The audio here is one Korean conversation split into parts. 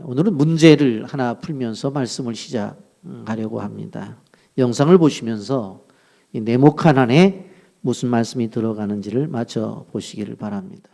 오늘은 문제를 하나 풀면서 말씀을 시작하려고 합니다. 영상을 보시면서 이 네모칸 안에 무슨 말씀이 들어가는지를 맞춰 보시기를 바랍니다.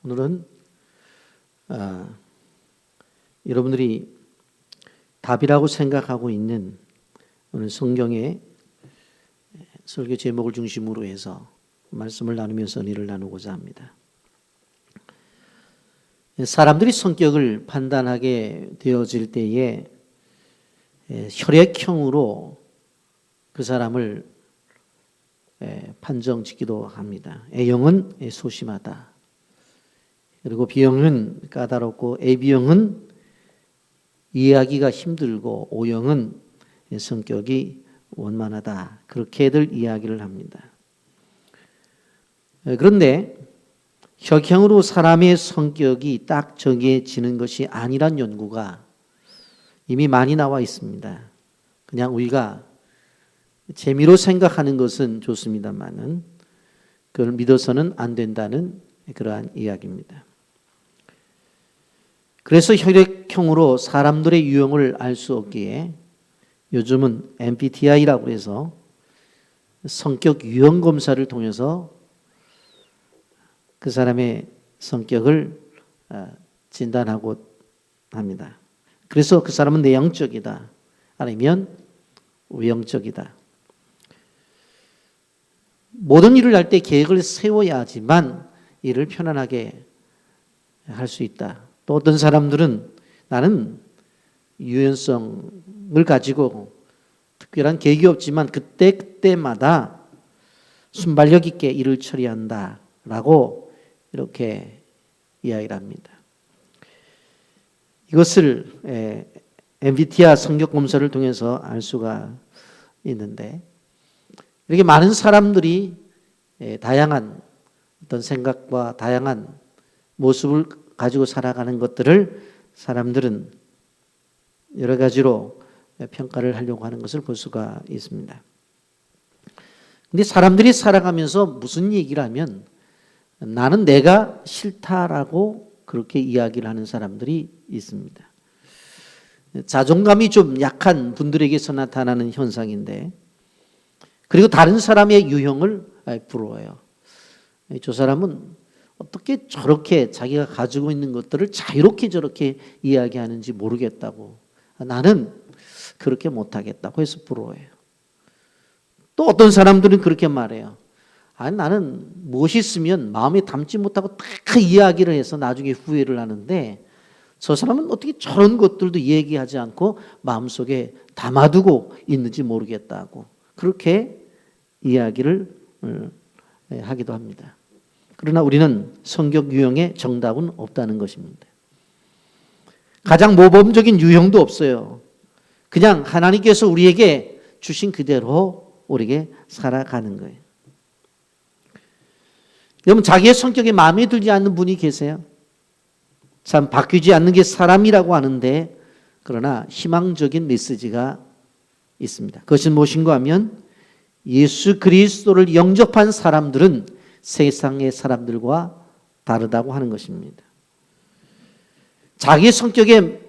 오늘은 여러분들이 답이라고 생각하고 있는 오늘 성경의 설교 제목을 중심으로 해서 말씀을 나누면서 은혜를 나누고자 합니다. 사람들이 성격을 판단하게 되어질 때에 혈액형으로 그 사람을 판정짓기도 합니다. A형은 소심하다. 그리고 B형은 까다롭고 AB형은 이해하기가 힘들고 O형은 성격이 원만하다. 그렇게들 이야기를 합니다. 그런데 혈형으로 사람의 성격이 딱 정해지는 것이 아니란 연구가 이미 많이 나와 있습니다. 그냥 우리가 재미로 생각하는 것은 좋습니다만은 그걸 믿어서는 안 된다는 그러한 이야기입니다. 그래서 혈액형으로 사람들의 유형을 알 수 없기에 요즘은 MBTI라고 해서 성격 유형 검사를 통해서 그 사람의 성격을 진단하고 합니다. 그래서 그 사람은 내향적이다 아니면 외향적이다. 모든 일을 할 때 계획을 세워야지만 일을 편안하게 할 수 있다. 또 어떤 사람들은 나는 유연성을 가지고 특별한 계획이 없지만 그때마다 순발력 있게 일을 처리한다라고 이렇게 이야기를 합니다. 이것을 MBTI 성격 검사를 통해서 알 수가 있는데 이렇게 많은 사람들이 다양한 어떤 생각과 다양한 모습을 가지고 살아가는 것들을 사람들은 여러 가지로 평가를 하려고 하는 것을 볼 수가 있습니다. 근데 사람들이 살아가면서 무슨 얘기를 하면 나는 내가 싫다라고 그렇게 이야기를 하는 사람들이 있습니다. 자존감이 좀 약한 분들에게서 나타나는 현상인데, 그리고 다른 사람의 유형을 부러워요. 저 사람은 어떻게 저렇게 자기가 가지고 있는 것들을 자유롭게 저렇게 이야기하는지 모르겠다고, 나는 그렇게 못하겠다고 해서 부러워해요. 또 어떤 사람들은 그렇게 말해요. 아니, 나는 무엇이 있으면 마음에 담지 못하고 다 이야기를 해서 나중에 후회를 하는데, 저 사람은 어떻게 저런 것들도 얘기하지 않고 마음속에 담아두고 있는지 모르겠다고 그렇게 이야기를 하기도 합니다. 그러나 우리는 성격 유형에 정답은 없다는 것입니다. 가장 모범적인 유형도 없어요. 그냥 하나님께서 우리에게 주신 그대로 우리에게 살아가는 거예요. 여러분, 자기의 성격에 마음에 들지 않는 분이 계세요? 참 바뀌지 않는 게 사람이라고 하는데, 그러나 희망적인 메시지가 있습니다. 그것은 무엇인가 하면 예수 그리스도를 영접한 사람들은 세상의 사람들과 다르다고 하는 것입니다. 자기의 성격에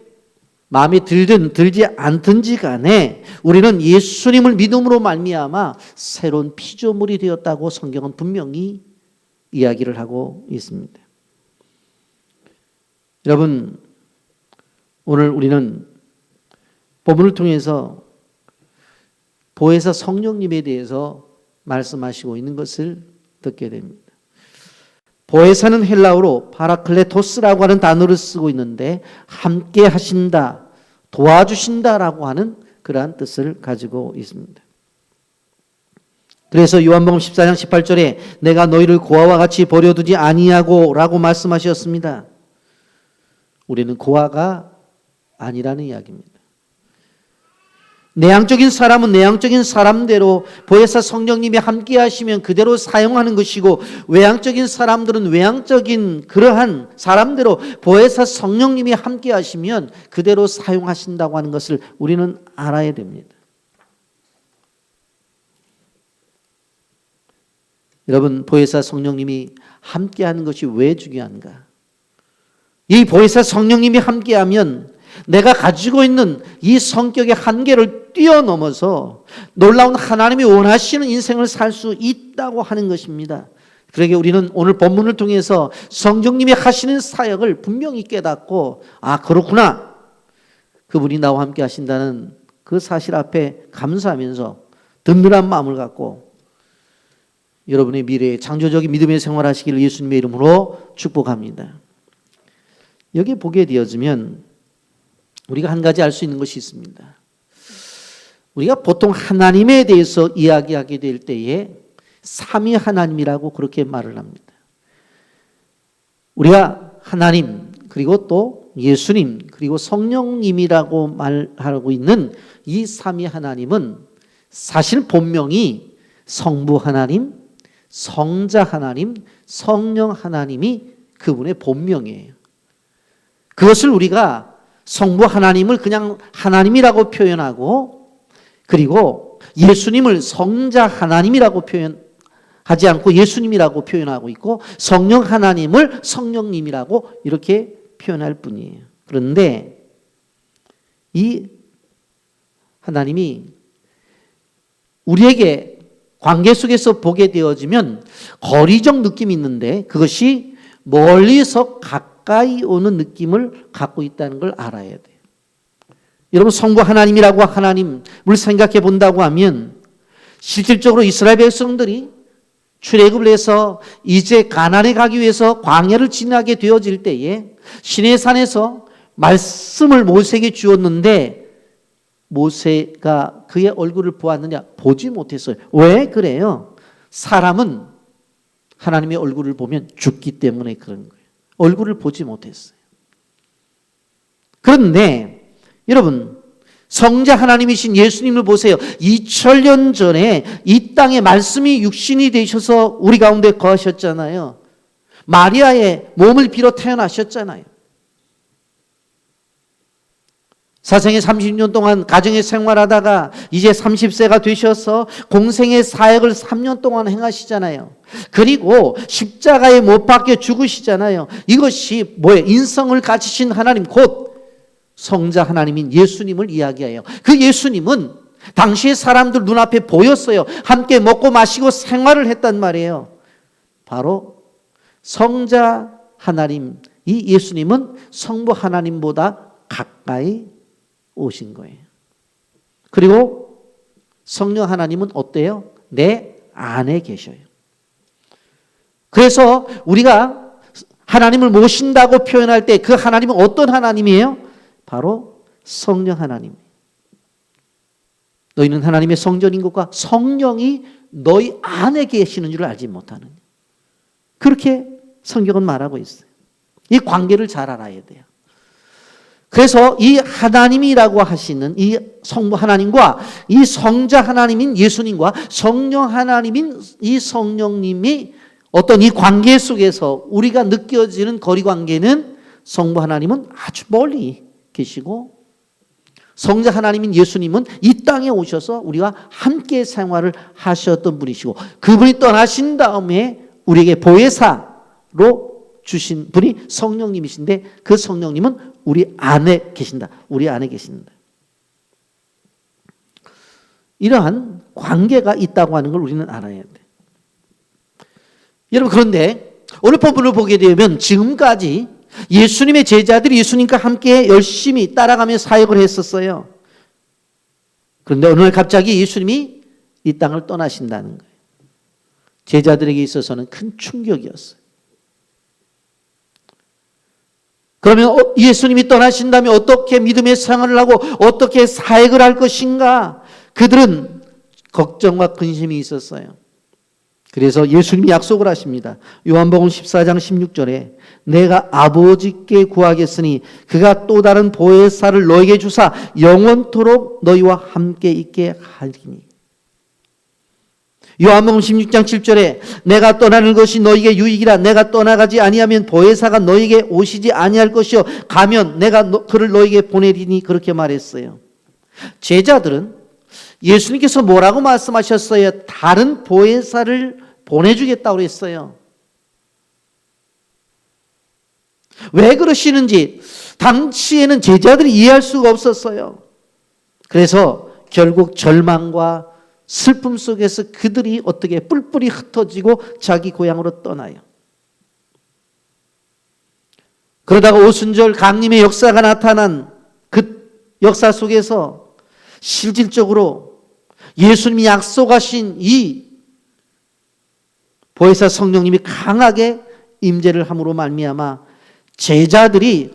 마음에 들든 들지 않든지 간에 우리는 예수님을 믿음으로 말미암아 새로운 피조물이 되었다고 성경은 분명히 이야기를 하고 있습니다. 여러분, 오늘 우리는 본문을 통해서 보혜사 성령님에 대해서 말씀하시고 있는 것을 듣게 됩니다. 보혜사는 헬라어로 파라클레토스라고 하는 단어를 쓰고 있는데, 함께 하신다, 도와주신다라고 하는 그러한 뜻을 가지고 있습니다. 그래서 요한복음 14장 18절에 내가 너희를 고아와 같이 버려두지 아니하고 라고 말씀하셨습니다. 우리는 고아가 아니라는 이야기입니다. 내향적인 사람은 내향적인 사람대로 보혜사 성령님이 함께 하시면 그대로 사용하는 것이고, 외향적인 사람들은 외향적인 그러한 사람대로 보혜사 성령님이 함께 하시면 그대로 사용하신다고 하는 것을 우리는 알아야 됩니다. 여러분, 보혜사 성령님이 함께 하는 것이 왜 중요한가? 이 보혜사 성령님이 함께하면 내가 가지고 있는 이 성격의 한계를 뛰어넘어서 놀라운 하나님이 원하시는 인생을 살 수 있다고 하는 것입니다. 그러게 우리는 오늘 본문을 통해서 성령님이 하시는 사역을 분명히 깨닫고, 아, 그렇구나, 그분이 나와 함께 하신다는 그 사실 앞에 감사하면서 든든한 마음을 갖고 여러분의 미래에 창조적인 믿음의 생활하시기를 예수님의 이름으로 축복합니다. 여기 보게 되어지면 우리가 한 가지 알 수 있는 것이 있습니다. 우리가 보통 하나님에 대해서 이야기하게 될 때에 삼위 하나님이라고 그렇게 말을 합니다. 우리가 하나님, 그리고 또 예수님, 그리고 성령님이라고 말하고 있는 이 삼위 하나님은 사실 본명이 성부 하나님, 성자 하나님, 성령 하나님이 그분의 본명이에요. 그것을 우리가 성부 하나님을 그냥 하나님이라고 표현하고, 그리고 예수님을 성자 하나님이라고 표현하지 않고 예수님이라고 표현하고 있고, 성령 하나님을 성령님이라고 이렇게 표현할 뿐이에요. 그런데 이 하나님이 우리에게 관계 속에서 보게 되어지면 거리적 느낌이 있는데, 그것이 멀리서 가까이 오는 느낌을 갖고 있다는 걸 알아야 돼요. 여러분, 성부 하나님이라고 하나님을 생각해 본다고 하면, 실질적으로 이스라엘 백성들이 출애굽을 해서 이제 가나안에 가기 위해서 광야를 지나게 되어질 때에 시내산에서 말씀을 모세에게 주었는데 모세가 그의 얼굴을 보았느냐? 보지 못했어요. 왜 그래요? 사람은 하나님의 얼굴을 보면 죽기 때문에 그런 거예요. 얼굴을 보지 못했어요. 그런데 여러분, 성자 하나님이신 예수님을 보세요. 2000년 전에 이 땅에 말씀이 육신이 되셔서 우리 가운데 거하셨잖아요. 마리아의 몸을 빌어 태어나셨잖아요. 사생애 30년 동안 가정에 생활하다가 이제 30세가 되셔서 공생의 사역을 3년 동안 행하시잖아요. 그리고 십자가에 못 박혀 죽으시잖아요. 이것이 뭐예요? 인성을 가지신 하나님, 곧 성자 하나님인 예수님을 이야기해요. 그 예수님은 당시의 사람들 눈앞에 보였어요. 함께 먹고 마시고 생활을 했단 말이에요. 바로 성자 하나님, 이 예수님은 성부 하나님보다 가까이 오신 거예요. 그리고 성령 하나님은 어때요? 내 안에 계셔요. 그래서 우리가 하나님을 모신다고 표현할 때 그 하나님은 어떤 하나님이에요? 바로 성령 하나님. 너희는 하나님의 성전인 것과 성령이 너희 안에 계시는 줄 알지 못하느냐. 그렇게 성경은 말하고 있어요. 이 관계를 잘 알아야 돼요. 그래서 이 하나님이라고 하시는 이 성부 하나님과 이 성자 하나님인 예수님과 성령 하나님인 이 성령님이 어떤 이 관계 속에서 우리가 느껴지는 거리 관계는 성부 하나님은 아주 멀리 계시고 성자 하나님인 예수님은 이 땅에 오셔서 우리와 함께 생활을 하셨던 분이시고 그분이 떠나신 다음에 우리에게 보혜사로 주신 분이 성령님이신데 그 성령님은 우리 안에 계신다. 우리 안에 계신다. 이러한 관계가 있다고 하는 걸 우리는 알아야 돼. 여러분 그런데 오늘 본문을 보게 되면 지금까지 예수님의 제자들이 예수님과 함께 열심히 따라가며 사역을 했었어요. 그런데 어느 날 갑자기 예수님이 이 땅을 떠나신다는 거예요. 제자들에게 있어서는 큰 충격이었어요. 그러면 예수님이 떠나신다면 어떻게 믿음의 생활을 하고 어떻게 사역을 할 것인가? 그들은 걱정과 근심이 있었어요. 그래서 예수님이 약속을 하십니다. 요한복음 14장 16절에 내가 아버지께 구하겠으니 그가 또 다른 보혜사를 너에게 주사 영원토록 너희와 함께 있게 하리니. 요한복음 16장 7절에 내가 떠나는 것이 너희에게 유익이라 내가 떠나가지 아니하면 보혜사가 너희에게 오시지 아니할 것이요 가면 내가 그를 너희에게 보내리니 그렇게 말했어요. 제자들은 예수님께서 뭐라고 말씀하셨어요? 다른 보혜사를 보내주겠다고 했어요. 왜 그러시는지 당시에는 제자들이 이해할 수가 없었어요. 그래서 결국 절망과 슬픔 속에서 그들이 어떻게 뿔뿔이 흩어지고 자기 고향으로 떠나요. 그러다가 오순절 강림의 역사가 나타난 그 역사 속에서 실질적으로 예수님이 약속하신 이 보혜사 성령님이 강하게 임재를 함으로 말미암아 제자들이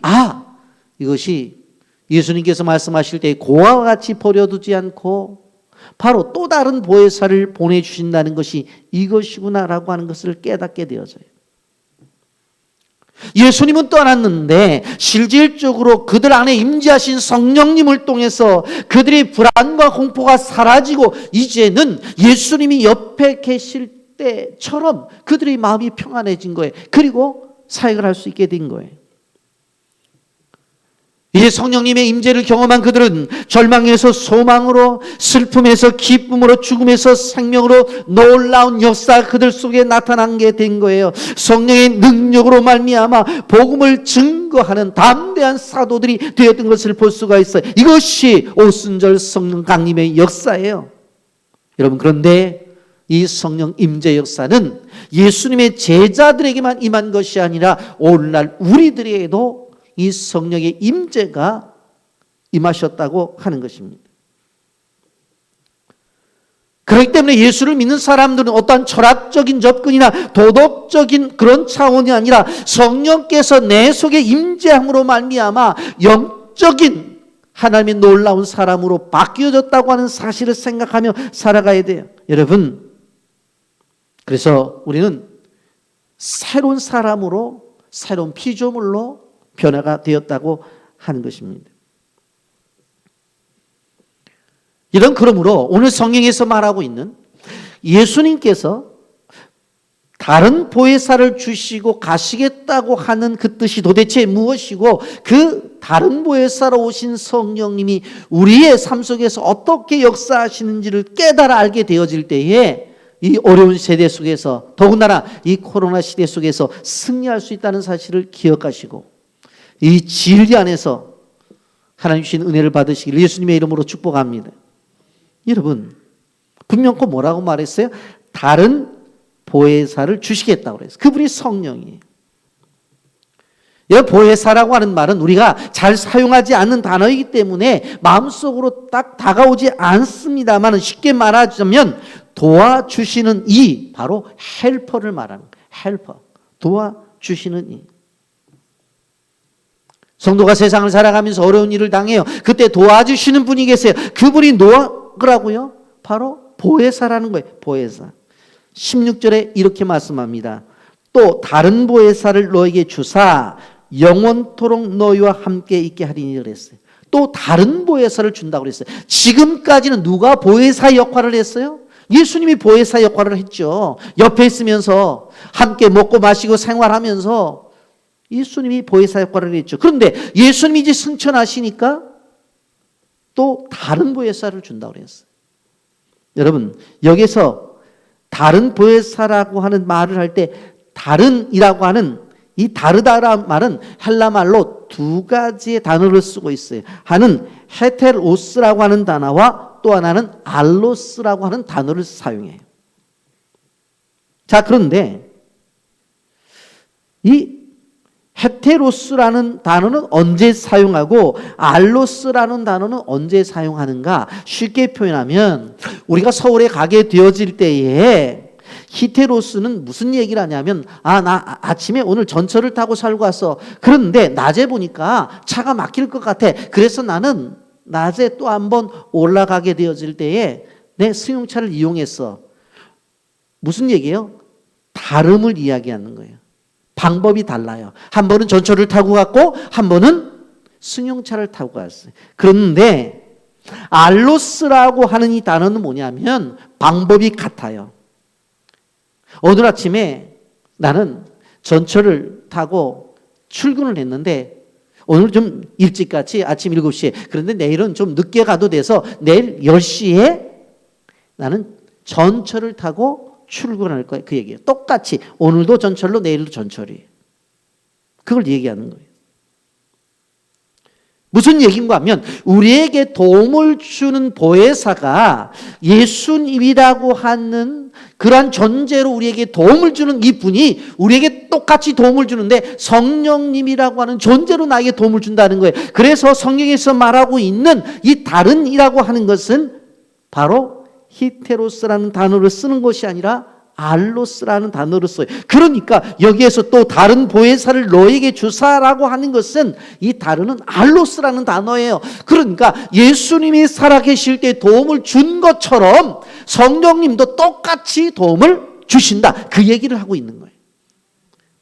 이것이 예수님께서 말씀하실 때 고아와 같이 버려두지 않고 바로 또 다른 보혜사를 보내주신다는 것이 이것이구나라고 하는 것을 깨닫게 되어져요. 예수님은 떠났는데 실질적으로 그들 안에 임재하신 성령님을 통해서 그들의 불안과 공포가 사라지고 이제는 예수님이 옆에 계실 때처럼 그들의 마음이 평안해진 거예요. 그리고 사역을 할 수 있게 된 거예요. 이제 성령님의 임재를 경험한 그들은 절망에서 소망으로, 슬픔에서 기쁨으로, 죽음에서 생명으로 놀라운 역사가 그들 속에 나타난 게 된 거예요. 성령의 능력으로 말미암아 복음을 증거하는 담대한 사도들이 되었던 것을 볼 수가 있어요. 이것이 오순절 성령 강림의 역사예요. 여러분 그런데 이 성령 임재 역사는 예수님의 제자들에게만 임한 것이 아니라 오늘날 우리들에게도 이 성령의 임재가 임하셨다고 하는 것입니다. 그렇기 때문에 예수를 믿는 사람들은 어떠한 철학적인 접근이나 도덕적인 그런 차원이 아니라 성령께서 내 속에 임재함으로 말미암아 영적인 하나님의 놀라운 사람으로 바뀌어졌다고 하는 사실을 생각하며 살아가야 돼요. 여러분, 그래서 우리는 새로운 사람으로, 새로운 피조물로 변화가 되었다고 하는 것입니다. 이런 그러므로 오늘 성경에서 말하고 있는 예수님께서 다른 보혜사를 주시고 가시겠다고 하는 그 뜻이 도대체 무엇이고 그 다른 보혜사로 오신 성령님이 우리의 삶 속에서 어떻게 역사하시는지를 깨달아 알게 되어질 때에 이 어려운 세대 속에서, 더군다나 이 코로나 시대 속에서 승리할 수 있다는 사실을 기억하시고 이 진리 안에서 하나님 주신 은혜를 받으시기를 예수님의 이름으로 축복합니다. 여러분, 분명 그 뭐라고 말했어요? 다른 보혜사를 주시겠다고 그랬어요. 그분이 성령이에요. 보혜사라고 하는 말은 우리가 잘 사용하지 않는 단어이기 때문에 마음속으로 딱 다가오지 않습니다만, 쉽게 말하자면 도와주시는 이, 바로 헬퍼를 말하는 거예요. 헬퍼, 도와주시는 이. 성도가 세상을 살아가면서 어려운 일을 당해요. 그때 도와주시는 분이 계세요. 그분이 누구라고요? 바로 보혜사라는 거예요. 보혜사. 16절에 이렇게 말씀합니다. 또 다른 보혜사를 너에게 주사 영원토록 너희와 함께 있게 하리니 그랬어요. 또 다른 보혜사를 준다고 그랬어요. 지금까지는 누가 보혜사 역할을 했어요? 예수님이 보혜사 역할을 했죠. 옆에 있으면서 함께 먹고 마시고 생활하면서 예수님이 보혜사 역할을 했죠. 그런데 예수님이 이제 승천하시니까 또 다른 보혜사를 준다고 그랬어요. 여러분, 여기서 다른 보혜사라고 하는 말을 할 때 다른이라고 하는 이 다르다라는 말은 헬라 말로 두 가지의 단어를 쓰고 있어요. 하나는 헤테로스라고 하는 단어와 또 하나는 알로스라고 하는 단어를 사용해요. 자, 그런데 이 헤테로스라는 단어는 언제 사용하고 알로스라는 단어는 언제 사용하는가? 쉽게 표현하면 우리가 서울에 가게 되어질 때에 히테로스는 무슨 얘기를 하냐면, 나 아침에 오늘 전철을 타고 살고 왔어. 그런데 낮에 보니까 차가 막힐 것 같아. 그래서 나는 낮에 또 한번 올라가게 되어질 때에 내 승용차를 이용했어. 무슨 얘기예요? 다름을 이야기하는 거예요. 방법이 달라요. 한 번은 전철을 타고 갔고 한 번은 승용차를 타고 갔어요. 그런데 알로스라고 하는 이 단어는 뭐냐면 방법이 같아요. 오늘 아침에 나는 전철을 타고 출근을 했는데 오늘 좀 일찍 갔지, 아침 7시에. 그런데 내일은 좀 늦게 가도 돼서 내일 10시에 나는 전철을 타고 출근할 거예요. 그 얘기예요. 똑같이 오늘도 전철로 내일도 전철이에요. 그걸 얘기하는 거예요. 무슨 얘기인가 하면 우리에게 도움을 주는 보혜사가 예수님이라고 하는 그러한 존재로 우리에게 도움을 주는 이 분이 우리에게 똑같이 도움을 주는데 성령님이라고 하는 존재로 나에게 도움을 준다는 거예요. 그래서 성경에서 말하고 있는 이 다른이라고 하는 것은 바로 히테로스라는 단어를 쓰는 것이 아니라 알로스라는 단어를 써요. 그러니까 여기에서 또 다른 보혜사를 너에게 주사라고 하는 것은 이 다른은 알로스라는 단어예요. 그러니까 예수님이 살아계실 때 도움을 준 것처럼 성령님도 똑같이 도움을 주신다. 그 얘기를 하고 있는 거예요.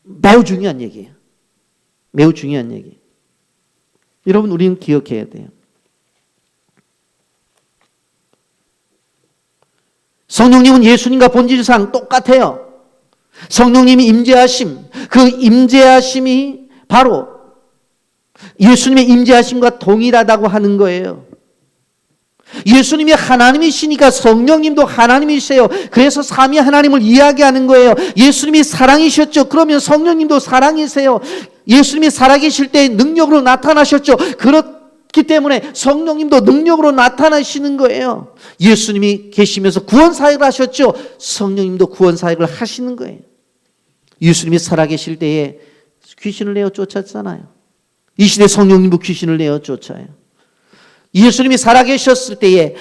매우 중요한 얘기예요. 매우 중요한 얘기. 여러분, 우리는 기억해야 돼요. 성령님은 예수님과 본질상 똑같아요. 성령님이 임재하심, 그 임재하심이 바로 예수님의 임재하심과 동일하다고 하는 거예요. 예수님이 하나님이시니까 성령님도 하나님이세요. 그래서 삼위 하나님을 이야기하는 거예요. 예수님이 사랑이셨죠. 그러면 성령님도 사랑이세요. 예수님이 살아계실 때 능력으로 나타나셨죠. 그렇기 때문에 성령님도 능력으로 나타나시는 거예요. 예수님이 계시면서 구원사역을 하셨죠. 성령님도 구원사역을 하시는 거예요. 예수님이 살아계실 때에 귀신을 내어 쫓았잖아요. 이 시대 성령님도 귀신을 내어 쫓아요. 예수님이 살아계셨을 때에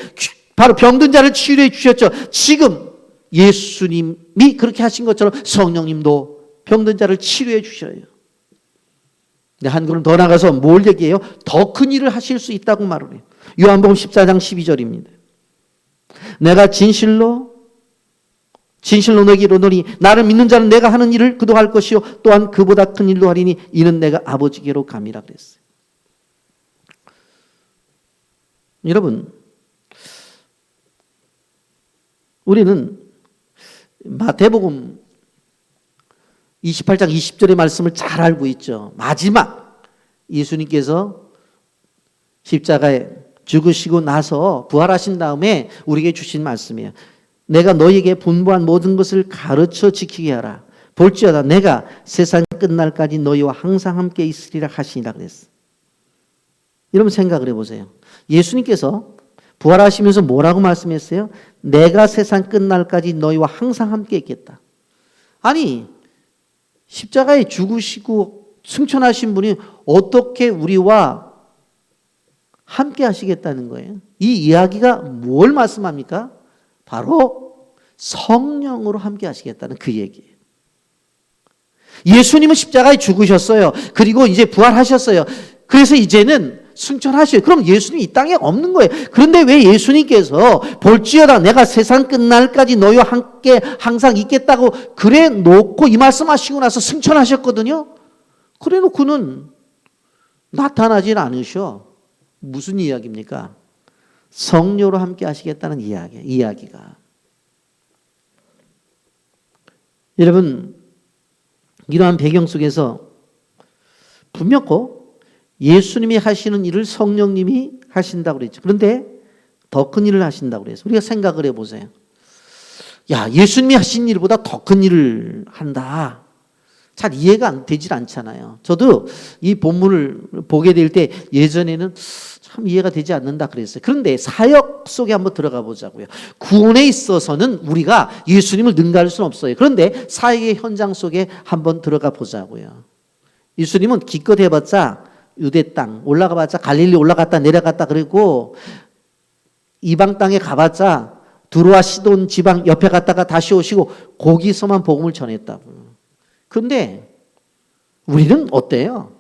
바로 병든 자를 치유해 주셨죠. 지금 예수님이 그렇게 하신 것처럼 성령님도 병든 자를 치료해 주셔요. 근데 한 걸음 더 나가서 뭘 얘기해요? 더 큰 일을 하실 수 있다고 말을 해요. 요한복음 14장 12절입니다. 내가 진실로 너에게 이르노니 나를 믿는 자는 내가 하는 일을 그도 할 것이요 또한 그보다 큰 일도 하리니 이는 내가 아버지께로 감이라 그랬어요. 여러분, 우리는 마태복음 28장 20절의 말씀을 잘 알고 있죠. 마지막 예수님께서 십자가에 죽으시고 나서 부활하신 다음에 우리에게 주신 말씀이에요. 내가 너희에게 분부한 모든 것을 가르쳐 지키게 하라. 볼지어다 내가 세상 끝날까지 너희와 항상 함께 있으리라 하시니라 그랬어. 여러분 생각을 해보세요. 예수님께서 부활하시면서 뭐라고 말씀했어요? 내가 세상 끝날까지 너희와 항상 함께 있겠다. 아니 십자가에 죽으시고 승천하신 분이 어떻게 우리와 함께 하시겠다는 거예요? 이 이야기가 뭘 말씀합니까? 바로 성령으로 함께 하시겠다는 그 얘기예요. 예수님은 십자가에 죽으셨어요. 그리고 이제 부활하셨어요. 그래서 이제는 승천하셔요. 그럼 예수님이 이 땅에 없는 거예요. 그런데 왜 예수님께서 볼지어다 내가 세상 끝날까지 너희와 함께 항상 있겠다고 그래 놓고 이 말씀하시고 나서 승천하셨거든요. 그래 놓고는 나타나질 않으셔. 무슨 이야기입니까? 성령으로 함께 하시겠다는 이야기가. 여러분 이러한 배경 속에서 분명코 예수님이 하시는 일을 성령님이 하신다고 그랬죠. 그런데 더 큰 일을 하신다고 그래서 우리가 생각을 해보세요. 야, 예수님이 하신 일보다 더 큰 일을 한다. 잘 이해가 되질 않잖아요. 저도 이 본문을 보게 될 때 예전에는 참 이해가 되지 않는다 그랬어요. 그런데 사역 속에 한번 들어가 보자고요. 구원에 있어서는 우리가 예수님을 능가할 수는 없어요. 그런데 사역의 현장 속에 한번 들어가 보자고요. 예수님은 기껏 해봤자 유대 땅 올라가봤자 갈릴리 올라갔다 내려갔다 그리고 이방 땅에 가봤자 두로와 시돈 지방 옆에 갔다가 다시 오시고 거기서만 복음을 전했다고요. 그런데 우리는 어때요?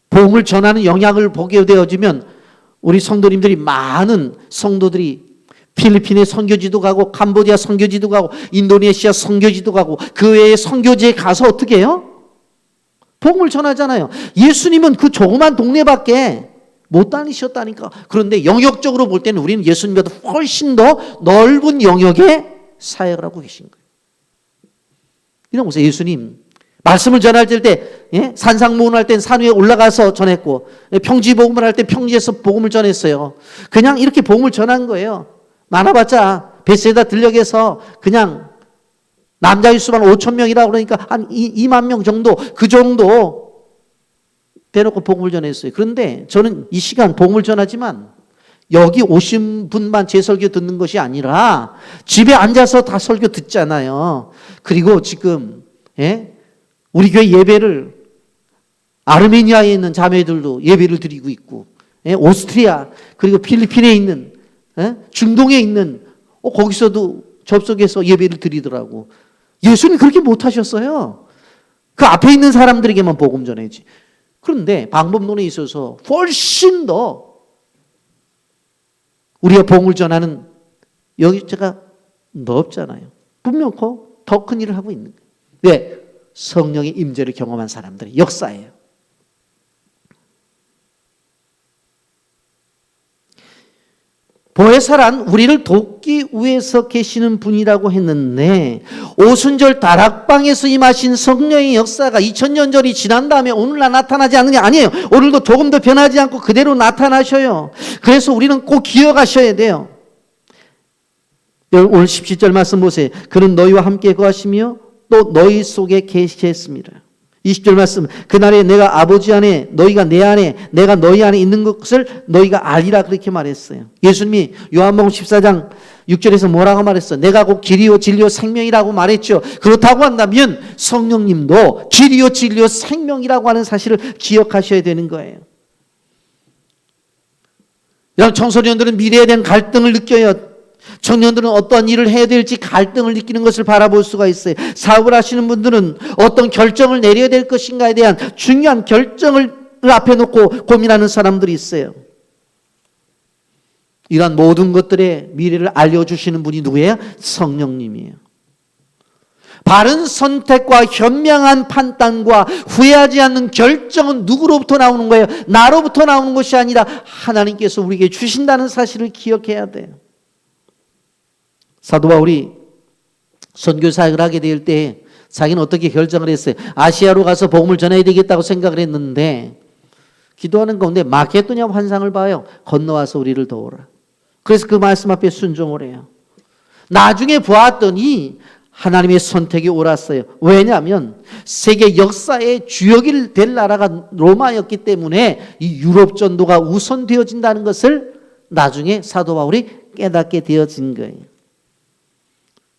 복음을 전하는 영향을 보게 되어지면 우리 성도님들이 많은 성도들이 필리핀에 선교지도 가고 캄보디아 선교지도 가고 인도네시아 선교지도 가고 그 외에 선교지에 가서 어떻게 해요? 복음을 전하잖아요. 예수님은 그 조그만 동네밖에 못 다니셨다니까. 그런데 영역적으로 볼 때는 우리는 예수님보다 훨씬 더 넓은 영역의 사역을 하고 계신 거예요. 이런 보세요. 예수님 말씀을 전할 때 산상모훈 할 땐 산 위에 올라가서 전했고 평지복음을 할 때 평지에서 복음을 전했어요. 그냥 이렇게 복음을 전한 거예요. 많아봤자 베세다 들녘에서 그냥 남자 일수만 5천 명이라고 그러니까 한 2만 명 정도 그 정도 대놓고 복음을 전했어요. 그런데 저는 이 시간 복음을 전하지만 여기 오신 분만 제 설교 듣는 것이 아니라 집에 앉아서 다 설교 듣잖아요. 그리고 지금 우리 교회 예배를 아르메니아에 있는 자매들도 예배를 드리고 있고 오스트리아 그리고 필리핀에 있는 중동에 있는 거기서도 접속해서 예배를 드리더라고. 예수님 그렇게 못하셨어요. 그 앞에 있는 사람들에게만 복음 전해지. 그런데 방법론에 있어서 훨씬 더 우리가 복음을 전하는 여기가 넓잖아요. 분명코 더 큰 일을 하고 있는 거예요. 왜? 성령의 임재를 경험한 사람들의 역사예요. 보혜사란 우리를 돕기 위해서 계시는 분이라고 했는데 오순절 다락방에서 임하신 성령의 역사가 2000년 전이 지난 다음에 오늘날 나타나지 않느냐? 아니에요. 오늘도 조금 더 변하지 않고 그대로 나타나셔요. 그래서 우리는 꼭 기억하셔야 돼요. 오늘 17절 말씀 보세요. 그는 너희와 함께 거하시며 또 너희 속에 계시겠습니다. 20절 말씀 그날에 내가 아버지 안에 너희가 내 안에 내가 너희 안에 있는 것을 너희가 알리라 그렇게 말했어요. 예수님이 요한복음 14장 6절에서 뭐라고 말했어요? 내가 곧 길이요 진리요 생명이라고 말했죠. 그렇다고 한다면 성령님도 길이요 진리요 생명이라고 하는 사실을 기억하셔야 되는 거예요. 여러분 청소년들은 미래에 대한 갈등을 느껴요. 청년들은 어떤 일을 해야 될지 갈등을 느끼는 것을 바라볼 수가 있어요. 사업을 하시는 분들은 어떤 결정을 내려야 될 것인가에 대한 중요한 결정을 앞에 놓고 고민하는 사람들이 있어요. 이러한 모든 것들의 미래를 알려주시는 분이 누구예요? 성령님이에요. 바른 선택과 현명한 판단과 후회하지 않는 결정은 누구로부터 나오는 거예요? 나로부터 나오는 것이 아니라 하나님께서 우리에게 주신다는 사실을 기억해야 돼요. 사도 바울이 선교 사역을 하게 될 때 자기는 어떻게 결정을 했어요? 아시아로 가서 복음을 전해야 되겠다고 생각을 했는데 기도하는 가운데 마케도냐 환상을 봐요. 건너와서 우리를 도우라. 그래서 그 말씀 앞에 순종을 해요. 나중에 보았더니 하나님의 선택이 옳았어요. 왜냐하면 세계 역사의 주역이 될 나라가 로마였기 때문에 이 유럽 전도가 우선되어진다는 것을 나중에 사도 바울이 깨닫게 되어진 거예요.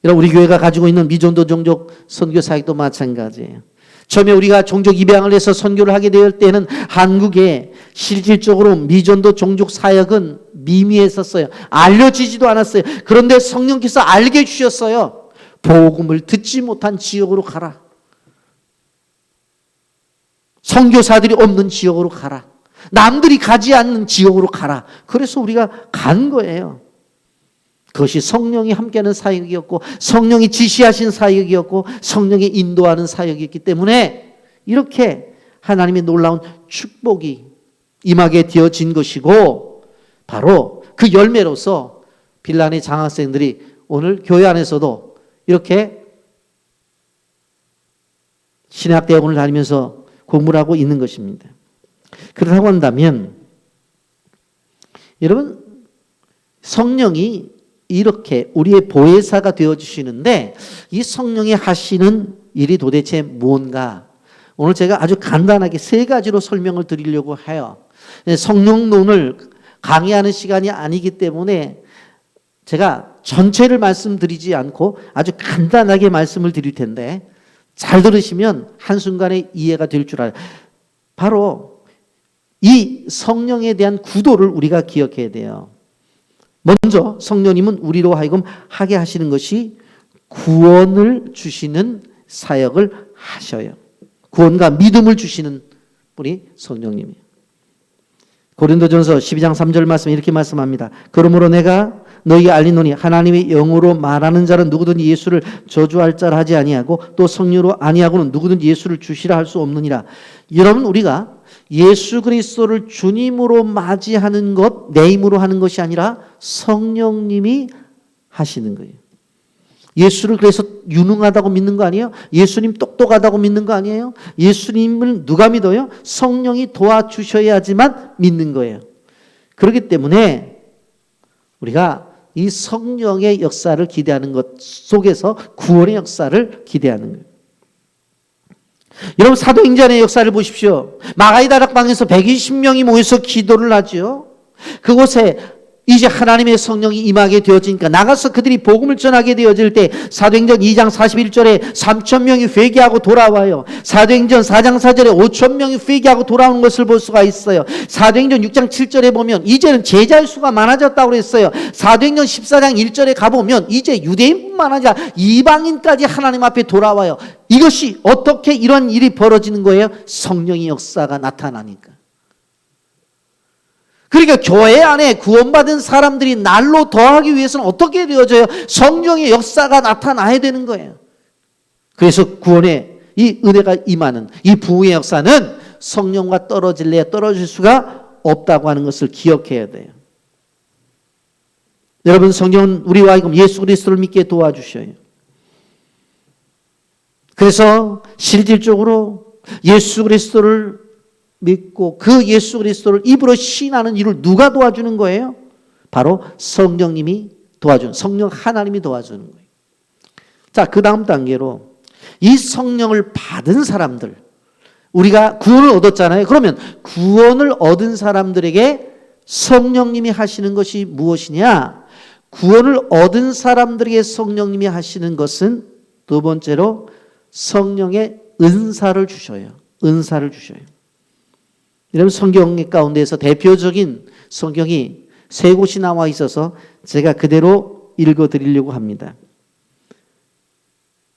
여러분, 우리 교회가 가지고 있는 미전도 종족 선교 사역도 마찬가지예요. 처음에 우리가 종족 입양을 해서 선교를 하게 될 때는 한국에 실질적으로 미전도 종족 사역은 미미했었어요. 알려지지도 않았어요. 그런데 성령께서 알게 해주셨어요. 복음을 듣지 못한 지역으로 가라. 선교사들이 없는 지역으로 가라. 남들이 가지 않는 지역으로 가라. 그래서 우리가 간 거예요. 그것이 성령이 함께하는 사역이었고 성령이 지시하신 사역이었고 성령이 인도하는 사역이었기 때문에 이렇게 하나님의 놀라운 축복이 임하게 되어진 것이고 바로 그 열매로서 빌란의 장학생들이 오늘 교회 안에서도 이렇게 신학대학원을 다니면서 공부를 하고 있는 것입니다. 그렇다고 한다면 여러분, 성령이 이렇게 우리의 보혜사가 되어주시는데 이 성령이 하시는 일이 도대체 뭔가? 오늘 제가 아주 간단하게 세 가지로 설명을 드리려고 해요. 성령론을 강의하는 시간이 아니기 때문에 제가 전체를 말씀드리지 않고 아주 간단하게 말씀을 드릴 텐데 잘 들으시면 한순간에 이해가 될 줄 알아요. 바로 이 성령에 대한 구도를 우리가 기억해야 돼요. 먼저 성령님은 우리로 하여금 하게 하시는 것이 구원을 주시는 사역을 하셔요. 구원과 믿음을 주시는 분이 성령님이에요. 고린도전서 12장 3절 말씀 이렇게 말씀합니다. 그러므로 내가 너희에게 알리노니 하나님의 영으로 말하는 자는 누구든지 예수를 저주할 자라 하지 아니하고 또 성령으로 아니하고는 누구든지 예수를 주시라 할 수 없느니라. 여러분, 우리가 예수 그리스도를 주님으로 맞이하는 것, 내 힘으로 하는 것이 아니라 성령님이 하시는 거예요. 예수를 그래서 유능하다고 믿는 거 아니에요? 예수님 똑똑하다고 믿는 거 아니에요? 예수님을 누가 믿어요? 성령이 도와주셔야지만 믿는 거예요. 그렇기 때문에 우리가 이 성령의 역사를 기대하는 것 속에서 구원의 역사를 기대하는 거예요. 여러분, 사도행전의 역사를 보십시오. 마가의 다락방에서 120명이 모여서 기도를 하죠. 그곳에 이제 하나님의 성령이 임하게 되어지니까 나가서 그들이 복음을 전하게 되어질 때 사도행전 2장 41절에 3,000명이 회개하고 돌아와요. 사도행전 4장 4절에 5,000명이 회개하고 돌아오는 것을 볼 수가 있어요. 사도행전 6장 7절에 보면 이제는 제자의 수가 많아졌다고 그랬어요. 사도행전 14장 1절에 가보면 이제 유대인뿐만 아니라 이방인까지 하나님 앞에 돌아와요. 이것이 어떻게 이런 일이 벌어지는 거예요? 성령의 역사가 나타나니까. 그러니까 교회 안에 구원받은 사람들이 날로 더하기 위해서는 어떻게 되어져요? 성령의 역사가 나타나야 되는 거예요. 그래서 구원의 이 은혜가 임하는 이 부흥의 역사는 성령과 떨어질래야 떨어질 수가 없다고 하는 것을 기억해야 돼요. 여러분, 성령은 우리와 하여금 예수 그리스도를 믿게 도와주셔요. 그래서 실질적으로 예수 그리스도를 믿고 그 예수 그리스도를 입으로 시인하는 일을 누가 도와주는 거예요? 바로 성령님이 도와주는, 성령 하나님이 도와주는 거예요. 자, 그 다음 단계로 이 성령을 받은 사람들, 우리가 구원을 얻었잖아요. 그러면 구원을 얻은 사람들에게 성령님이 하시는 것이 무엇이냐? 구원을 얻은 사람들에게 성령님이 하시는 것은 두 번째로 성령의 은사를 주셔요. 은사를 주셔요. 여러분, 성경 가운데에서 대표적인 성경이 세 곳이 나와 있어서 제가 그대로 읽어드리려고 합니다.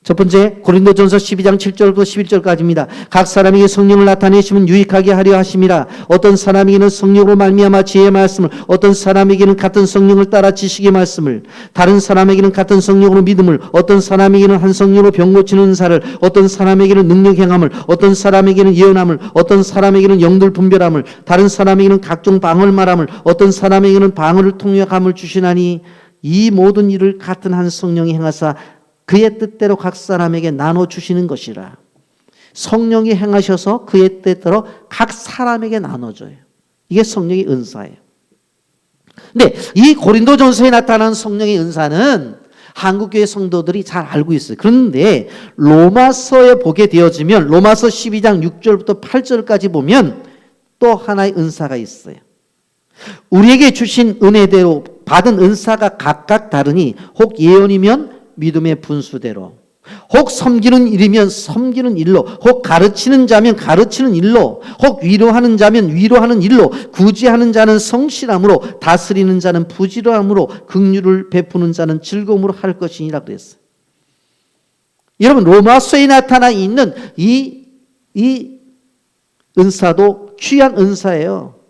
첫 번째, 고린도전서 12장 7절부터 11절까지입니다. 각 사람에게 성령을 나타내시면 유익하게 하려 하심이라. 어떤 사람에게는 성령으로 말미암아 지혜의 말씀을, 어떤 사람에게는 같은 성령을 따라 지식의 말씀을, 다른 사람에게는 같은 성령으로 믿음을, 어떤 사람에게는 한 성령으로 병 고치는 은사를, 어떤 사람에게는 능력 행함을, 어떤 사람에게는 예언함을, 어떤 사람에게는 영들 분별함을, 다른 사람에게는 각종 방언을 말함을, 어떤 사람에게는 방언을 통역함을 주시나니 이 모든 일을 같은 한 성령이 행하사 그의 뜻대로 각 사람에게 나눠 주시는 것이라. 성령이 행하셔서 그의 때대로 각 사람에게 나눠줘요. 이게 성령의 은사예요. 근데 이 고린도전서에 나타난 성령의 은사는 한국교회 성도들이 잘 알고 있어요. 그런데 로마서에 보게 되어지면 로마서 12장 6절부터 8절까지 보면 또 하나의 은사가 있어요. 우리에게 주신 은혜대로 받은 은사가 각각 다르니 혹 예언이면 믿음의 분수대로, 혹 섬기는 일이면 섬기는 일로, 혹 가르치는 자면 가르치는 일로, 혹 위로하는 자면 위로하는 일로, 구제하는 자는 성실함으로, 다스리는 자는 부지런함으로, 긍휼을 베푸는 자는 즐거움으로 할 것이니라 그랬어요. 여러분, 로마서에 나타나 있는 이 은사도 귀한 은사예요.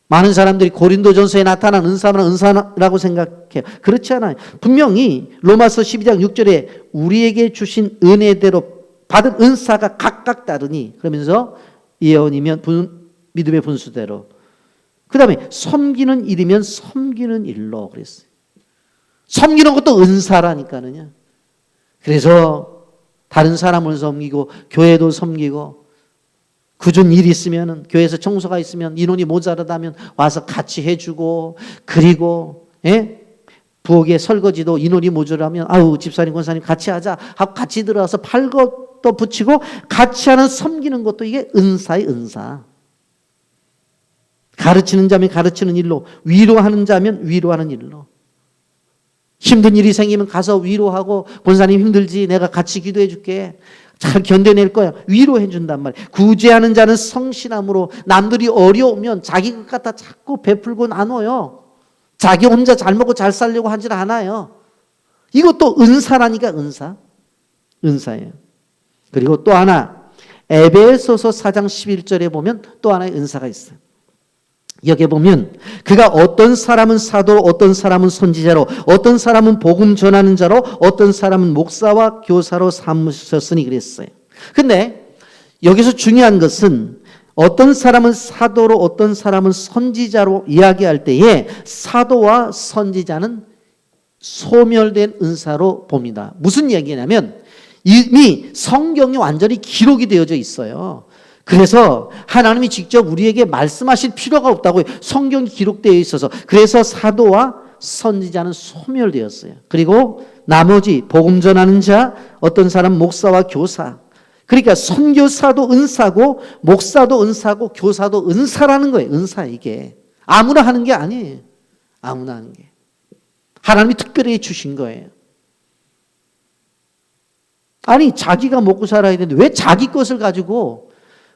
많은 사람들이 고린도전서에 나타난 은사만 은사라고 생각해요. 그렇지 않아요. 분명히 로마서 12장 6절에 우리에게 주신 은혜대로 받은 은사가 각각 다르니, 그러면서 예언이면 믿음의 분수대로, 그 다음에 섬기는 일이면 섬기는 일로 그랬어요. 섬기는 것도 은사라니까요. 그래서 다른 사람을 섬기고 교회도 섬기고, 굳은 일이 있으면, 교회에서 청소가 있으면, 인원이 모자라다면 와서 같이 해주고, 그리고 부엌에 설거지도 인원이 모자라면 아우 집사님 권사님 같이 하자 하고 같이 들어와서 팔것도 붙이고 같이 하는 섬기는 것도 이게 은사의 은사. 가르치는 자면 가르치는 일로, 위로하는 자면 위로하는 일로. 힘든 일이 생기면 가서 위로하고, 권사님 힘들지 내가 같이 기도해 줄게, 잘 견뎌낼 거야, 위로해 준단 말이에요. 구제하는 자는 성실함으로, 남들이 어려우면 자기 것 갖다 자꾸 베풀고 나눠요. 자기 혼자 잘 먹고 잘 살려고 하질 않아요. 이것도 은사라니까. 은사예요. 그리고 또 하나, 에베소서 4장 11절에 보면 또 하나의 은사가 있어요. 여기 보면 그가 어떤 사람은 사도로, 어떤 사람은 선지자로, 어떤 사람은 복음 전하는 자로, 어떤 사람은 목사와 교사로 삼으셨으니 그랬어요. 근데 여기서 중요한 것은 어떤 사람은 사도로, 어떤 사람은 선지자로 이야기할 때에 사도와 선지자는 소멸된 은사로 봅니다. 무슨 얘기냐면 이미 성경이 완전히 기록이 되어져 있어요. 그래서 하나님이 직접 우리에게 말씀하실 필요가 없다고요. 성경이 기록되어 있어서. 그래서 사도와 선지자는 소멸되었어요. 그리고 나머지 복음 전하는 자, 어떤 사람 목사와 교사. 그러니까 선교사도 은사고, 목사도 은사고, 교사도 은사라는 거예요. 은사, 이게 아무나 하는 게 아니에요. 아무나 하는 게 하나님이 특별히 주신 거예요. 아니, 자기가 먹고 살아야 되는데 왜 자기 것을 가지고,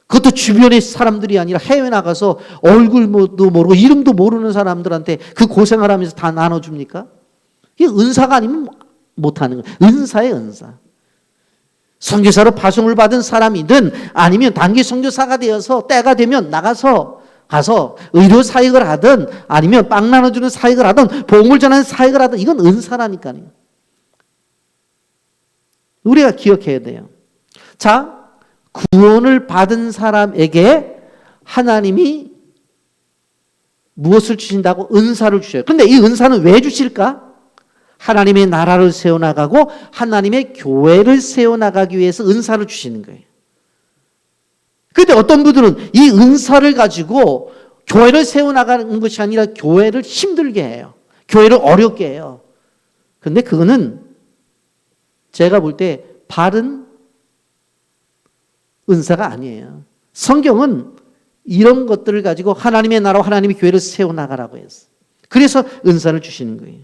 그것도 주변의 사람들이 아니라 해외 나가서 얼굴도 모르고 이름도 모르는 사람들한테 그 고생을 하면서 다 나눠줍니까? 이게 은사가 아니면 못하는 거예요. 은사의 은사. 선교사로 파송을 받은 사람이든 아니면 단기 선교사가 되어서 때가 되면 가서 의료 사역을 하든 아니면 빵 나눠주는 사역을 하든 복음을 전하는 사역을 하든 이건 은사라니까요. 우리가 기억해야 돼요. 자, 구원을 받은 사람에게 하나님이 무엇을 주신다고? 은사를 주셔요. 그런데 이 은사는 왜 주실까? 하나님의 나라를 세워나가고 하나님의 교회를 세워나가기 위해서 은사를 주시는 거예요. 그런데 어떤 분들은 이 은사를 가지고 교회를 세워나가는 것이 아니라 교회를 힘들게 해요. 교회를 어렵게 해요. 그런데 그거는 제가 볼 때 바른 은사가 아니에요. 성경은 이런 것들을 가지고 하나님의 나라와 하나님의 교회를 세워나가라고 했어. 그래서 은사를 주시는 거예요.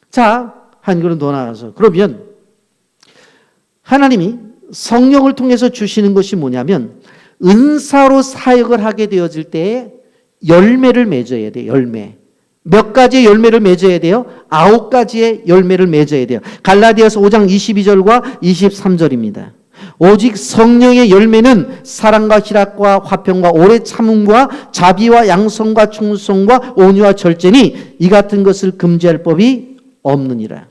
자, 한 걸음 더 나가서, 그러면 하나님이 성령을 통해서 주시는 것이 뭐냐면 은사로 사역을 하게 되어질 때에 열매를 맺어야 돼요. 열매. 몇 가지의 열매를 맺어야 돼요? 9가지의 열매를 맺어야 돼요. 갈라디아서 5장 22절과 23절입니다. 오직 성령의 열매는 사랑과 희락과 화평과 오래 참음과 자비와 양성과 충성과 온유와 절제니 이 같은 것을 금지할 법이 없느니라.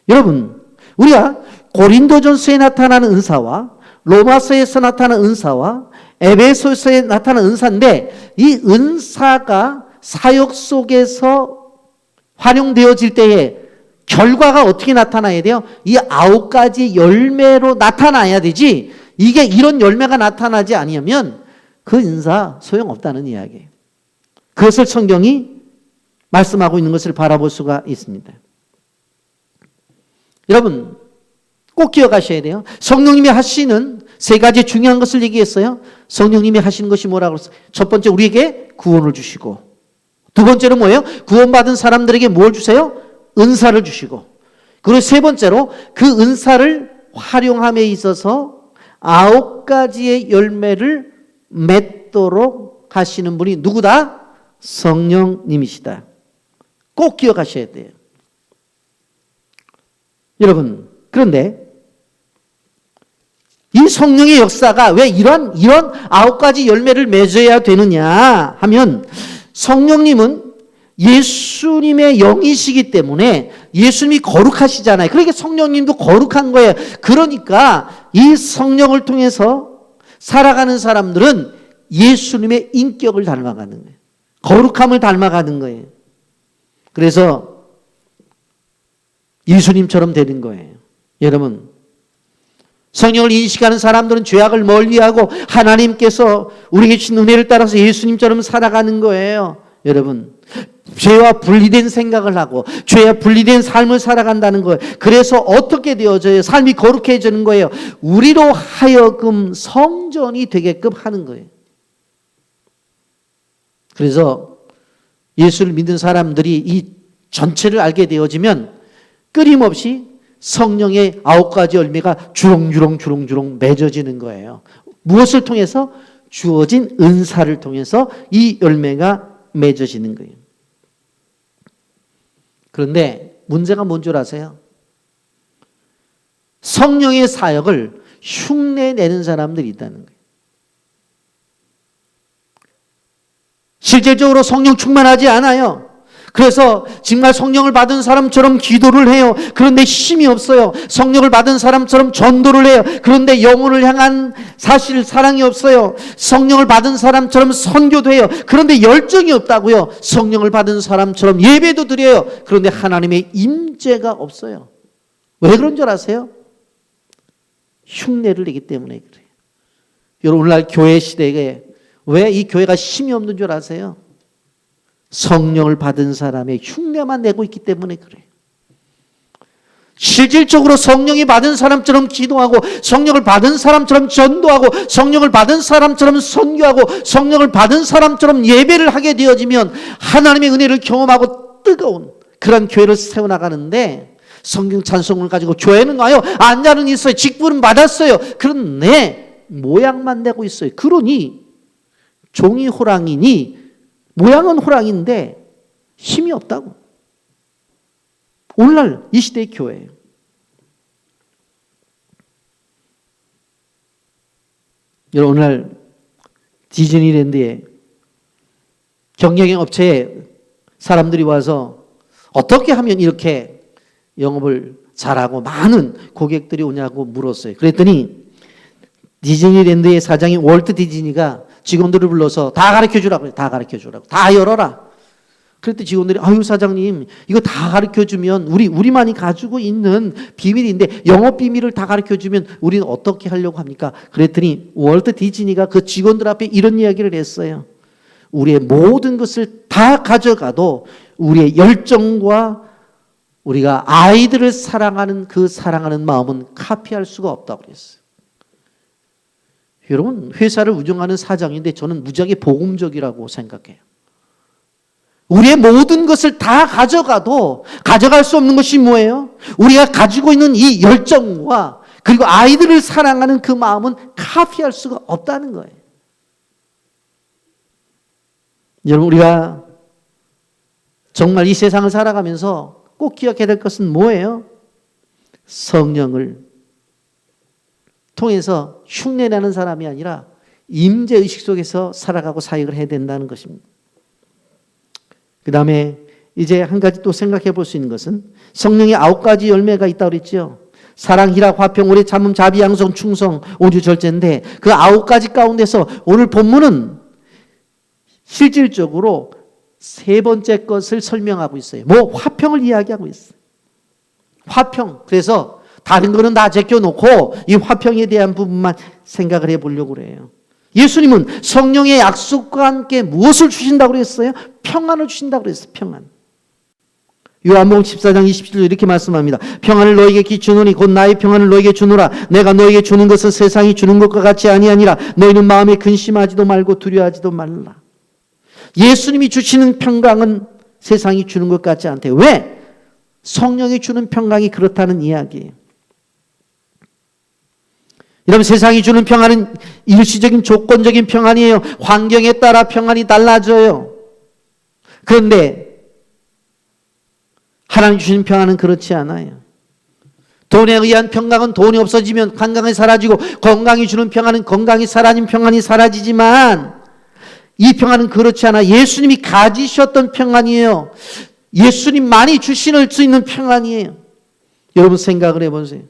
여러분, 우리가 고린도전서에 나타나는 은사와 로마서에서 나타나는 은사와 에베소서에 나타나는 은사인데, 이 은사가 사역 속에서 활용되어질 때에 결과가 어떻게 나타나야 돼요? 이 9가지 열매로 나타나야 되지, 이게 이런 열매가 나타나지 아니하면 그 은사 소용없다는 이야기예요. 그것을 성경이 말씀하고 있는 것을 바라볼 수가 있습니다. 여러분, 꼭 기억하셔야 돼요. 성령님이 하시는 3가지 중요한 것을 얘기했어요. 성령님이 하시는 것이 뭐라고 그랬어요? 첫 번째, 우리에게 구원을 주시고, 두 번째로 뭐예요? 구원받은 사람들에게 뭘 주세요? 은사를 주시고, 그리고 세 번째로 그 은사를 활용함에 있어서 9가지의 열매를 맺도록 하시는 분이 누구다? 성령님이시다. 꼭 기억하셔야 돼요. 여러분, 그런데 이 성령의 역사가 왜 이런 9가지 열매를 맺어야 되느냐 하면, 성령님은 예수님의 영이시기 때문에 예수님이 거룩하시잖아요. 그러니까 성령님도 거룩한 거예요. 그러니까 이 성령을 통해서 살아가는 사람들은 예수님의 인격을 닮아가는 거예요. 거룩함을 닮아가는 거예요. 그래서 예수님처럼 되는 거예요. 여러분, 성령을 인식하는 사람들은 죄악을 멀리하고 하나님께서 우리에게 주신 은혜를 따라서 예수님처럼 살아가는 거예요. 여러분, 죄와 분리된 생각을 하고 죄와 분리된 삶을 살아간다는 거예요. 그래서 어떻게 되어져요? 삶이 거룩해지는 거예요. 우리로 하여금 성전이 되게끔 하는 거예요. 그래서 예수를 믿는 사람들이 이 전체를 알게 되어지면 끊임없이 성령의 9가지 열매가 주렁주렁 맺어지는 거예요. 무엇을 통해서? 주어진 은사를 통해서 이 열매가 맺어지는 거예요. 그런데 문제가 뭔 줄 아세요? 성령의 사역을 흉내내는 사람들이 있다는 거예요. 실질적으로 성령 충만하지 않아요. 그래서 정말 성령을 받은 사람처럼 기도를 해요. 그런데 힘이 없어요. 성령을 받은 사람처럼 전도를 해요. 그런데 영혼을 향한 사실 사랑이 없어요. 성령을 받은 사람처럼 선교도 해요. 그런데 열정이 없다고요. 성령을 받은 사람처럼 예배도 드려요. 그런데 하나님의 임재가 없어요. 왜 그런 줄 아세요? 흉내를 내기 때문에 그래요. 여러분, 오늘날 교회 시대에 왜 이 교회가 힘이 없는 줄 아세요? 성령을 받은 사람의 흉내만 내고 있기 때문에 그래요. 실질적으로 성령이 받은 사람처럼 기도하고, 성령을 받은 사람처럼 전도하고, 성령을 받은 사람처럼 선교하고, 성령을 받은 사람처럼 예배를 하게 되어지면 하나님의 은혜를 경험하고 뜨거운 그런 교회를 세워나가는데, 성경 찬송을 가지고 교회는 와요. 앉아는 있어요. 직분은 받았어요. 그런데 모양만 내고 있어요. 그러니 종이 호랑이니 모양은 호랑이인데 힘이 없다고. 오늘날 이 시대의 교회예요. 여러분, 오늘날 디즈니랜드에 경영의 업체에 사람들이 와서 어떻게 하면 이렇게 영업을 잘하고 많은 고객들이 오냐고 물었어요. 그랬더니 디즈니랜드의 사장이 월트 디즈니가 직원들을 불러서 다 가르쳐주라고 그래요. 다 가르쳐주라고. 다 열어라. 그랬더니 직원들이, 아유 사장님, 이거 다 가르쳐주면 우리만이 가지고 있는 비밀인데 영업 비밀을 다 가르쳐주면 우리는 어떻게 하려고 합니까? 그랬더니 월트 디즈니가 그 직원들 앞에 이런 이야기를 했어요. 우리의 모든 것을 다 가져가도 우리의 열정과 우리가 아이들을 사랑하는 그 사랑하는 마음은 카피할 수가 없다고 그랬어요. 여러분, 회사를 운영하는 사장인데 저는 무지하게 복음적이라고 생각해요. 우리의 모든 것을 다 가져가도 가져갈 수 없는 것이 뭐예요? 우리가 가지고 있는 이 열정과 그리고 아이들을 사랑하는 그 마음은 카피할 수가 없다는 거예요. 여러분, 우리가 정말 이 세상을 살아가면서 꼭 기억해야 될 것은 뭐예요? 성령을 통해서 흉내내는 사람이 아니라 임재의식 속에서 살아가고 사역을 해야 된다는 것입니다. 그 다음에 이제 한 가지 또 생각해 볼 수 있는 것은 성령의 9가지 열매가 있다고 그랬죠. 사랑, 희락, 화평, 오래 참음, 자비, 양성, 충성, 온유, 절제인데 그 9가지 가운데서 오늘 본문은 실질적으로 세 번째 것을 설명하고 있어요. 화평을 이야기하고 있어요. 화평. 그래서 다른 거는 다 제껴놓고 이 화평에 대한 부분만 생각을 해보려고 그래요. 예수님은 성령의 약속과 함께 무엇을 주신다고 그랬어요? 평안을 주신다고 그랬어요. 평안. 요한복음 14장 27절 이렇게 말씀합니다. 평안을 너에게 주노니 곧 나의 평안을 너에게 주노라. 내가 너에게 주는 것은 세상이 주는 것과 같이 아니하니라. 너희는 마음에 근심하지도 말고 두려워하지도 말라. 예수님이 주시는 평강은 세상이 주는 것 같지 않대요. 왜? 성령이 주는 평강이 그렇다는 이야기예요. 여러분, 세상이 주는 평안은 일시적인 조건적인 평안이에요. 환경에 따라 평안이 달라져요. 그런데 하나님 주신 평안은 그렇지 않아요. 돈에 의한 평강은 돈이 없어지면 건강이 사라지고, 건강이 주는 평안은 건강이 사라진 평안이 사라지지만, 이 평안은 그렇지 않아. 예수님이 가지셨던 평안이에요. 예수님만이 주실 수 있는 평안이에요. 여러분 생각을 해보세요.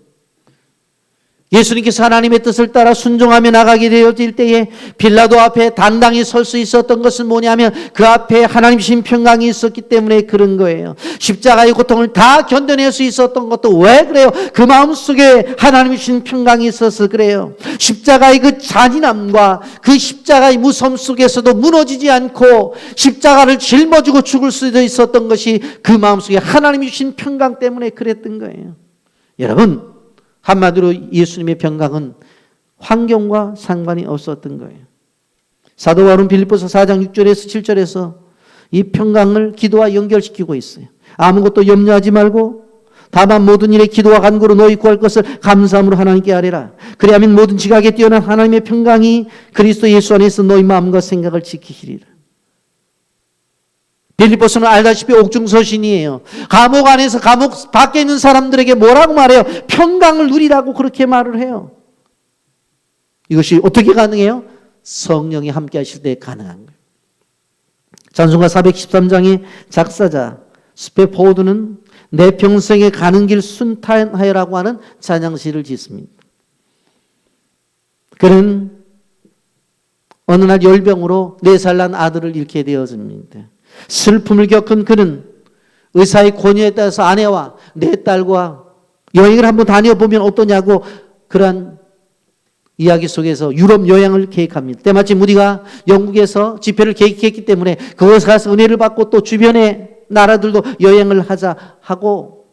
예수님께서 하나님의 뜻을 따라 순종하며 나가게 되어질 때에 빌라도 앞에 당당히 설 수 있었던 것은 뭐냐면 그 앞에 하나님 주신 평강이 있었기 때문에 그런 거예요. 십자가의 고통을 다 견뎌낼 수 있었던 것도 왜 그래요? 그 마음속에 하나님 주신 평강이 있어서 그래요. 십자가의 그 잔인함과 그 십자가의 무서움 속에서도 무너지지 않고 십자가를 짊어지고 죽을 수도 있었던 것이 그 마음속에 하나님이 주신 평강 때문에 그랬던 거예요. 여러분, 한마디로 예수님의 평강은 환경과 상관이 없었던 거예요. 사도 바울은 빌립보서 4장 6절에서 7절에서 이 평강을 기도와 연결시키고 있어요. 아무것도 염려하지 말고 다만 모든 일에 기도와 간구로 너희 구할 것을 감사함으로 하나님께 아뢰라. 그리하면 모든 지각에 뛰어난 하나님의 평강이 그리스도 예수 안에서 너희 마음과 생각을 지키시리라. 빌립보서는 알다시피 옥중서신이에요. 감옥 안에서 감옥 밖에 있는 사람들에게 뭐라고 말해요? 평강을 누리라고 그렇게 말을 해요. 이것이 어떻게 가능해요? 성령이 함께 하실 때 가능한 거예요. 찬송가 413장의 작사자 스페포드는 내 평생에 가는 길 순탄하여라고 하는 찬양시를 짓습니다. 그는 어느 날 열병으로 4살 난 아들을 잃게 되어집니다. 슬픔을 겪은 그는 의사의 권유에 따라서 아내와 4딸과 여행을 한번 다녀보면 어떠냐고 그러한 이야기 속에서 유럽 여행을 계획합니다. 때마침 무디가 영국에서 집회를 계획했기 때문에 그곳에 가서 은혜를 받고 또 주변의 나라들도 여행을 하자 하고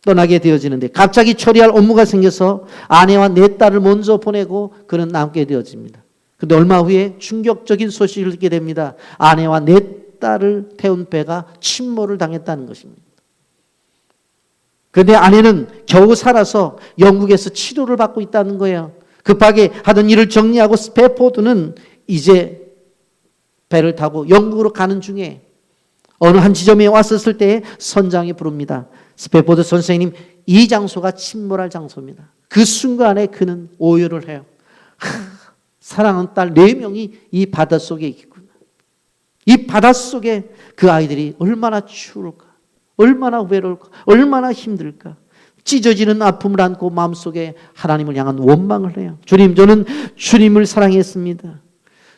떠나게 되어지는데 갑자기 처리할 업무가 생겨서 아내와 4딸을 먼저 보내고 그는 남게 되어집니다. 그런데 얼마 후에 충격적인 소식을 듣게 됩니다. 아내와 4딸을 태운 배가 침몰을 당했다는 것입니다. 그런데 아내는 겨우 살아서 영국에서 치료를 받고 있다는 거예요. 급하게 하던 일을 정리하고 스페포드는 이제 배를 타고 영국으로 가는 중에 어느 한 지점에 왔었을 때에 선장이 부릅니다. 스페포드 선생님, 이 장소가 침몰할 장소입니다. 그 순간에 그는 오열을 해요. 사랑하는 딸 4명이 이 바닷속에 있구나. 이 바닷속에 그 아이들이 얼마나 추울까, 얼마나 외로울까, 얼마나 힘들까. 찢어지는 아픔을 안고 마음속에 하나님을 향한 원망을 해요. 주님, 저는 주님을 사랑했습니다.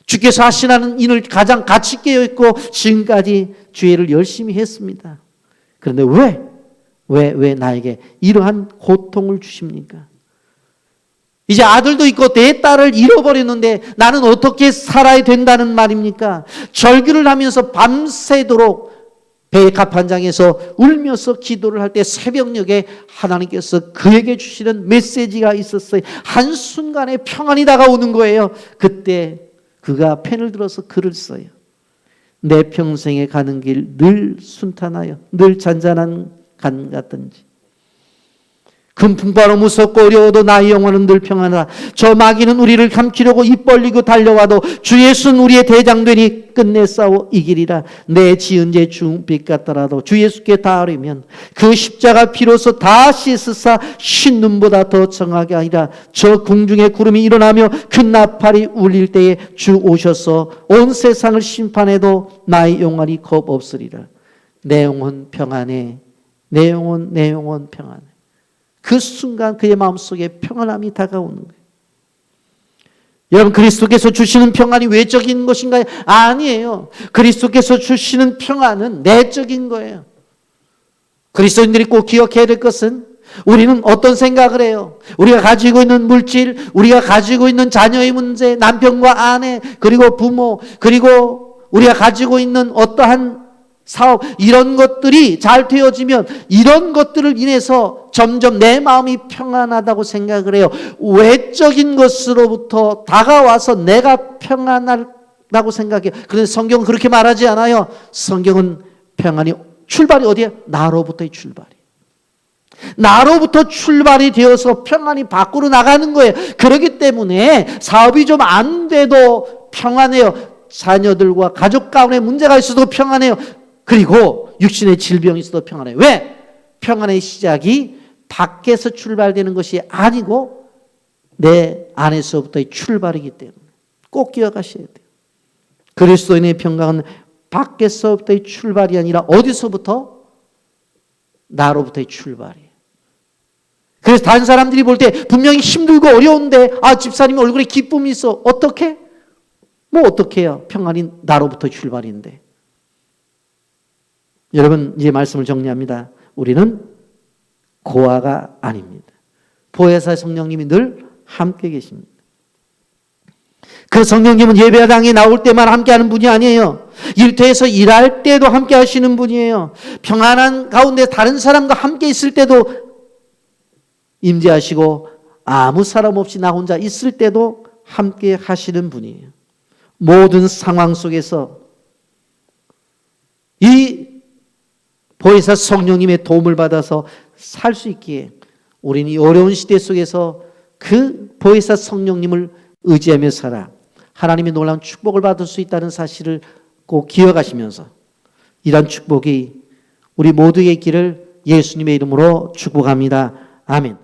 주께서 하시라는 일을 가장 가치 깨어있고 지금까지 주의를 열심히 했습니다. 그런데 왜 나에게 이러한 고통을 주십니까? 이제 아들도 있고 4딸을 잃어버렸는데 나는 어떻게 살아야 된다는 말입니까? 절규를 하면서 밤새도록 배의 갑판장에서 울면서 기도를 할 때 새벽녘에 하나님께서 그에게 주시는 메시지가 있었어요. 한순간에 평안이 다가오는 거예요. 그때 그가 펜을 들어서 글을 써요. 내 평생에 가는 길 늘 순탄하여 늘 잔잔한 간 같든지 큰 풍파로 무섭고 어려워도 나의 영혼은 늘 평안하라. 저 마귀는 우리를 감키려고 입 벌리고 달려와도 주 예수는 우리의 대장되니 끝내 싸워 이기리라. 내 지은 죄 중빛 같더라도 주 예수께 닿으려면 그 십자가 피로서 다 씻으사 흰 눈보다 더 정하게 하리라. 저 궁중의 구름이 일어나며 큰 나팔이 울릴 때에 주 오셔서 온 세상을 심판해도 나의 영혼이 겁 없으리라. 내 영혼 평안해. 내 영혼 평안해. 그 순간 그의 마음속에 평안함이 다가오는 거예요. 여러분, 그리스도께서 주시는 평안이 외적인 것인가요? 아니에요. 그리스도께서 주시는 평안은 내적인 거예요. 그리스도인들이 꼭 기억해야 될 것은 우리는 어떤 생각을 해요? 우리가 가지고 있는 물질, 우리가 가지고 있는 자녀의 문제, 남편과 아내, 그리고 부모, 그리고 우리가 가지고 있는 어떠한 사업, 이런 것들이 잘 되어지면 이런 것들을 인해서 점점 내 마음이 평안하다고 생각을 해요. 외적인 것으로부터 다가와서 내가 평안하다고 생각해요. 그런데 성경은 그렇게 말하지 않아요. 성경은 평안이 출발이 어디에? 나로부터의 출발이. 나로부터 출발이 되어서 평안이 밖으로 나가는 거예요. 그렇기 때문에 사업이 좀 안 돼도 평안해요. 자녀들과 가족 가운데 문제가 있어도 평안해요. 그리고 육신의 질병이 있어도 평안해요. 왜? 평안의 시작이 밖에서 출발되는 것이 아니고 내 안에서부터의 출발이기 때문에 꼭 기억하셔야 돼요. 그리스도인의 평강은 밖에서부터의 출발이 아니라 어디서부터? 나로부터의 출발이에요. 그래서 다른 사람들이 볼 때 분명히 힘들고 어려운데 집사님 얼굴에 기쁨이 있어. 어떻게? 뭐 어떻게 해요? 평안이 나로부터 출발인데. 여러분 이제 말씀을 정리합니다. 우리는 고아가 아닙니다. 보혜사 성령님이 늘 함께 계십니다. 그 성령님은 예배당에 나올 때만 함께하는 분이 아니에요. 일터에서 일할 때도 함께 하시는 분이에요. 평안한 가운데 다른 사람과 함께 있을 때도 임재하시고 아무 사람 없이 나 혼자 있을 때도 함께 하시는 분이에요. 모든 상황 속에서 이 보혜사 성령님의 도움을 받아서 살 수 있기에 우리는 이 어려운 시대 속에서 그 보혜사 성령님을 의지하며 살아 하나님의 놀라운 축복을 받을 수 있다는 사실을 꼭 기억하시면서 이런 축복이 우리 모두의 있기를 예수님의 이름으로 축복합니다. 아멘.